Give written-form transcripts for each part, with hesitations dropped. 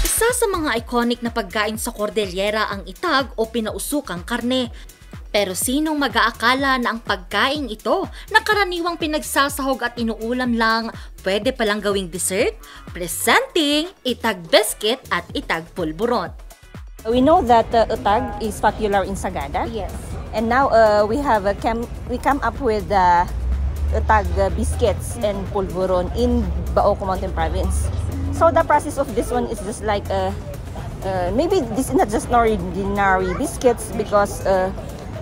Isa sa mga iconic na pagkain sa Cordillera ang itag o pinausukang karne. Pero sinong mag-aakala na ang pagkain ito na karaniwang pinagsasahog at inuulam lang, pwede palang gawing dessert? Presenting itag biscuit at itag pulburon. We know that utag is popular in Sagada. Yes. And now we come up with utag biscuits and pulburon in Baoco Mountain Province. So the process of this one is just like maybe this is not just ordinary biscuits because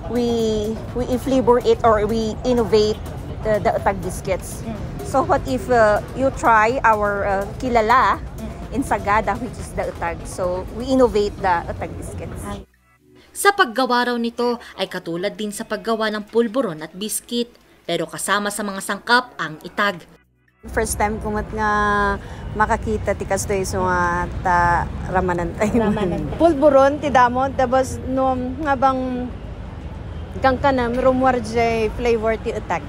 we flavor it or we innovate the utag biscuits. So what if you try our kilala in Sagada, which is the utag. So we innovate the utag biscuits. Sa paggawa raw nito ay katulad din sa paggawa ng pulburon at biscuit, pero kasama sa mga sangkap ang itag. First time ko nga makakita ti kastoy so nga ta ramanan tayo. Pulburon ti damon tapos no nga bang kangkanam rumwarjay flavor ti utag.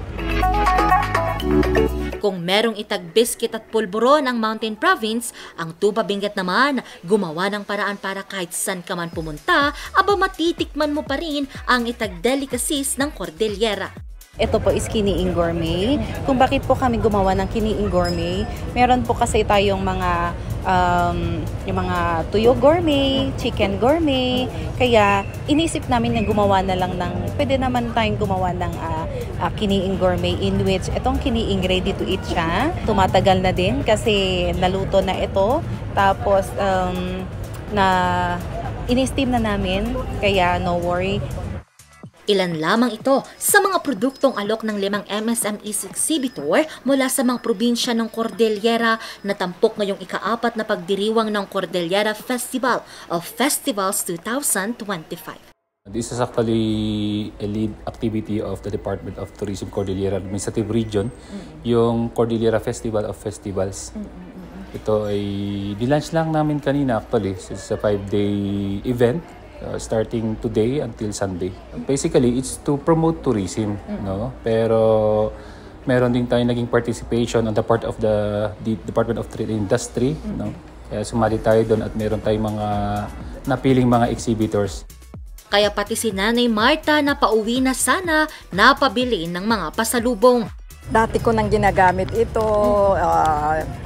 Kung merong itag biscuit at pulburon ang Mountain Province, ang Tuba Benguet naman gumawa ng paraan para kahit saan ka man pumunta, aba matitikman mo pa rin ang itag delicacies ng Cordillera. Ito po is Kiniing Gourmet. Kung bakit po kami gumawa ng Kiniing Gourmet, meron po kasi tayong mga yung mga tuyo gourmet, chicken gourmet. Kaya inisip namin na gumawa na lang ng, pwede naman tayong gumawa ng Kiniing Gourmet in which itong Kiniing ready to eat siya. Tumatagal na din kasi naluto na ito. Tapos na in-steam na namin, kaya no worry. Ilan lamang ito sa mga produktong alok ng 5 MSMEs exhibitor mula sa mga probinsya ng Cordillera na tampok ngayong ika-4 na pagdiriwang ng Cordillera Festival of Festivals 2025. This is actually a lead activity of the Department of Tourism Cordillera Administrative Region, yung Cordillera Festival of Festivals. Ito ay nilaunch lang namin kanina actually. It's a 5-day event. Starting today until Sunday. Basically, it's to promote tourism, no? Pero meron din tayong naging participation on the part of the Department of Trade and Industry, no? Kaya sumali tayo doon at meron tayong mga napiling mga exhibitors. Kaya pati si Nanay Marta na pauwi na sana napabili ng mga pasalubong. Dati ko nang ginagamit ito,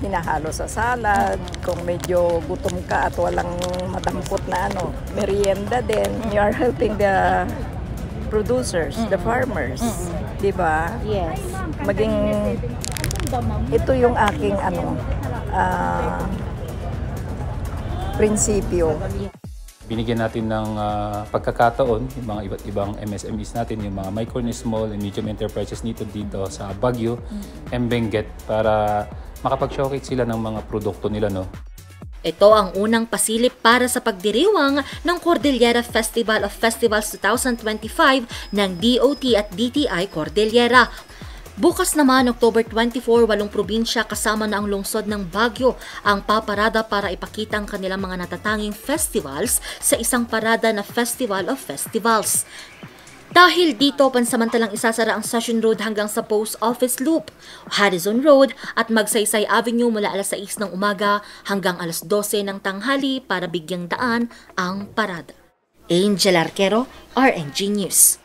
hinahalo sa salad, kung medyo gutom ka at walang madampot na merienda din. You are helping the producers, the farmers, di ba? Yes. Maging, ito yung aking prinsipyo. Binigyan natin ng pagkakataon yung mga iba't ibang MSMEs natin, yung mga micro, small, and medium enterprises dito sa Baguio and Benguet para makapag-showcase sila ng mga produkto nila, no? Ito ang unang pasilip para sa pagdiriwang ng Cordillera Festival of Festivals 2025 ng DOT at DTI Cordillera. Bukas naman, October 24, 8 probinsya kasama na ang lungsod ng Baguio ang paparada para ipakita ang kanilang mga natatanging festivals sa isang parada na Festival of Festivals. Dahil dito, pansamantalang isasara ang Session Road hanggang sa Post Office Loop, Harrison Road at Magsaysay Avenue mula alas 6 ng umaga hanggang alas 12 ng tanghali para bigyang daan ang parada. Angel Arquero, RNG News.